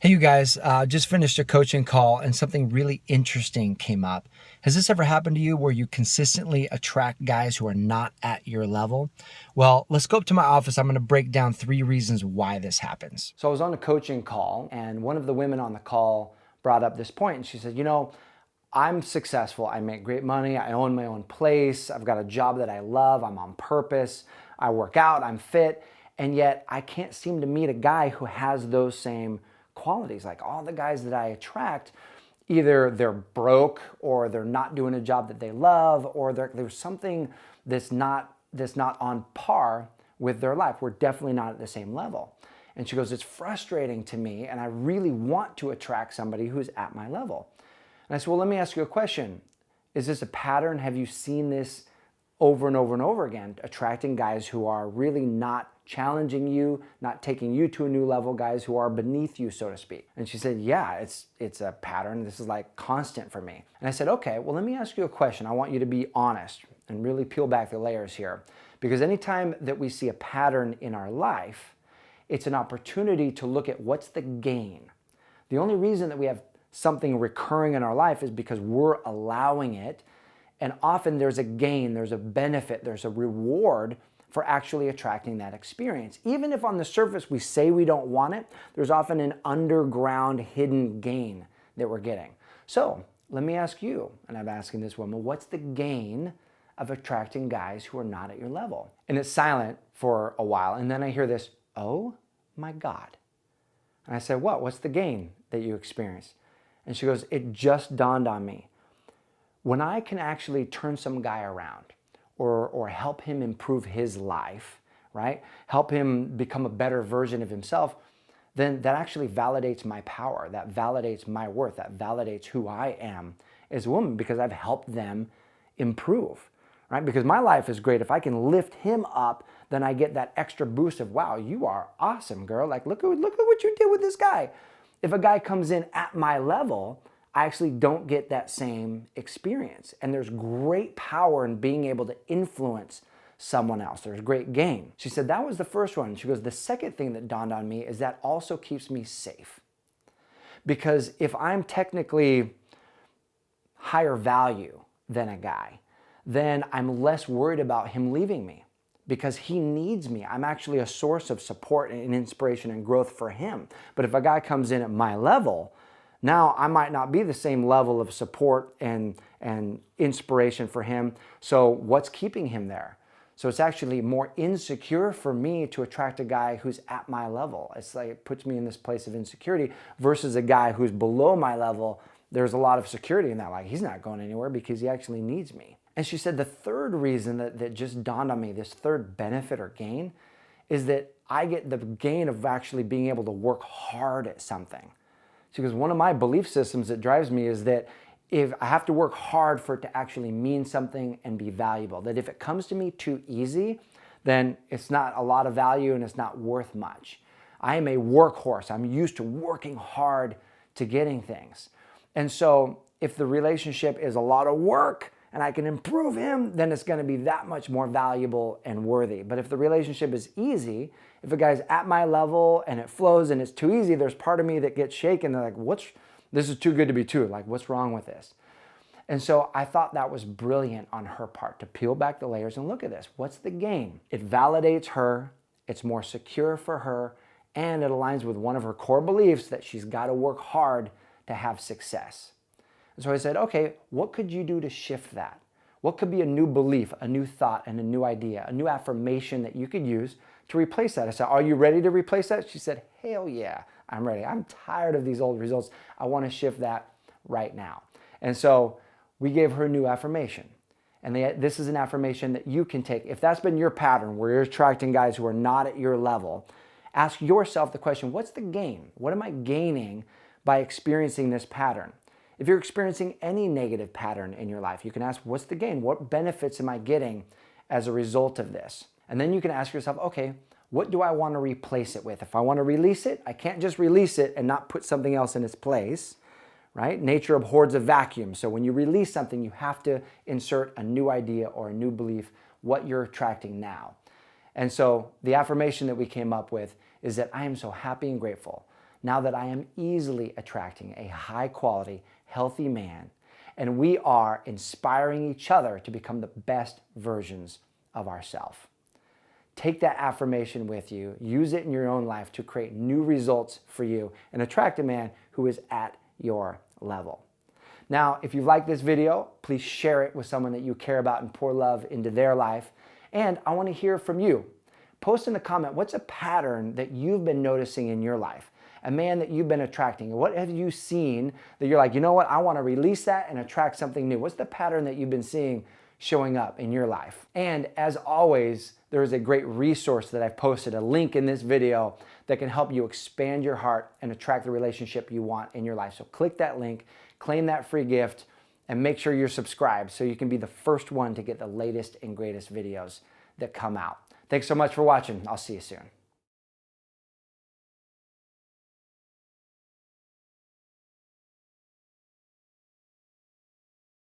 Hey, you guys, just finished a coaching call and something really interesting came up. Has this ever happened to you where you consistently attract guys who are not at your level? Well, let's go up to my office. I'm going to break down 3 reasons why this happens. So I was on a coaching call, and one of the women on the call brought up this point, and she said, I'm successful. I make great money. I own my own place. I've got a job that I love. I'm on purpose. I work out. I'm fit. And yet I can't seem to meet a guy who has those same qualities. Like all the guys that I attract, either they're broke or they're not doing a job that they love, or there's something that's not on par with their life. We're definitely not at the same level. And she goes, it's frustrating to me, and I really want to attract somebody who's at my level. And I said, well, let me ask you a question. Is this a pattern? Have you seen this over and over and over again, attracting guys who are really not challenging you, not taking you to a new level, guys who are beneath you, so to speak? And she said, yeah, it's a pattern. This is like constant for me. And I said, okay, well, let me ask you a question. I want you to be honest and really peel back the layers here. Because anytime that we see a pattern in our life, it's an opportunity to look at what's the gain. The only reason that we have something recurring in our life is because we're allowing it. And often there's a gain, there's a benefit, there's a reward for actually attracting that experience. Even if on the surface we say we don't want it, there's often an underground hidden gain that we're getting. So let me ask you, and I'm asking this woman, what's the gain of attracting guys who are not at your level? And it's silent for a while, and then I hear this, oh my God. And I said, what? What's the gain that you experience? And she goes, it just dawned on me. When I can actually turn some guy around or help him improve his life, right? Help him become a better version of himself, then that actually validates my power. That validates my worth. That validates who I am as a woman because I've helped them improve, right? Because my life is great. If I can lift him up, then I get that extra boost of, wow, you are awesome, girl. Like, look at what you did with this guy. If a guy comes in at my level, I actually don't get that same experience. And there's great power in being able to influence someone else. There's great gain. She said, that was the first one. She goes, the second thing that dawned on me is that also keeps me safe. Because if I'm technically higher value than a guy, then I'm less worried about him leaving me because he needs me. I'm actually a source of support and inspiration and growth for him. But if a guy comes in at my level, now I might not be the same level of support and inspiration for him. So what's keeping him there? So it's actually more insecure for me to attract a guy who's at my level. It's like it puts me in this place of insecurity versus a guy who's below my level. There's a lot of security in that. Like he's not going anywhere because he actually needs me. And she said the third reason that just dawned on me, this third benefit or gain, is that I get the gain of actually being able to work hard at something. Because one of my belief systems that drives me is that if I have to work hard for it to actually mean something and be valuable, that if it comes to me too easy, then it's not a lot of value and it's not worth much. I am a workhorse. I'm used to working hard to getting things. And so if the relationship is a lot of work and I can improve him, then it's going to be that much more valuable and worthy. But if the relationship is easy, if a guy's at my level and it flows and it's too easy, there's part of me that gets shaken. They're like, this is too good to be true. Like, what's wrong with this? And so I thought that was brilliant on her part to peel back the layers and look at this. What's the gain? It validates her. It's more secure for her. And it aligns with one of her core beliefs that she's got to work hard to have success. And so I said, okay, what could you do to shift that? What could be a new belief, a new thought, and a new idea, a new affirmation that you could use to replace that? I said, are you ready to replace that? She said, hell yeah, I'm ready. I'm tired of these old results. I want to shift that right now. And so we gave her a new affirmation. And this is an affirmation that you can take. If that's been your pattern where you're attracting guys who are not at your level, ask yourself the question, what's the gain? What am I gaining by experiencing this pattern? If you're experiencing any negative pattern in your life, you can ask, what's the gain? What benefits am I getting as a result of this? And then you can ask yourself, okay, what do I want to replace it with? If I want to release it, I can't just release it and not put something else in its place, right? Nature abhors a vacuum. So when you release something, you have to insert a new idea or a new belief, what you're attracting now. And so the affirmation that we came up with is that I am so happy and grateful now that I am easily attracting a high quality, healthy man, and we are inspiring each other to become the best versions of ourselves. Take that affirmation with you, use it in your own life to create new results for you and attract a man who is at your level. Now, if you like this video, please share it with someone that you care about and pour love into their life. And I want to hear from you. Post in the comment, what's a pattern that you've been noticing in your life? A man that you've been attracting. What have you seen that you're like, you know what, I want to release that and attract something new? What's the pattern that you've been seeing showing up in your life? And as always, there is a great resource that I've posted, a link in this video that can help you expand your heart and attract the relationship you want in your life. So click that link, claim that free gift, and make sure you're subscribed so you can be the first one to get the latest and greatest videos that come out. Thanks so much for watching. I'll see you soon.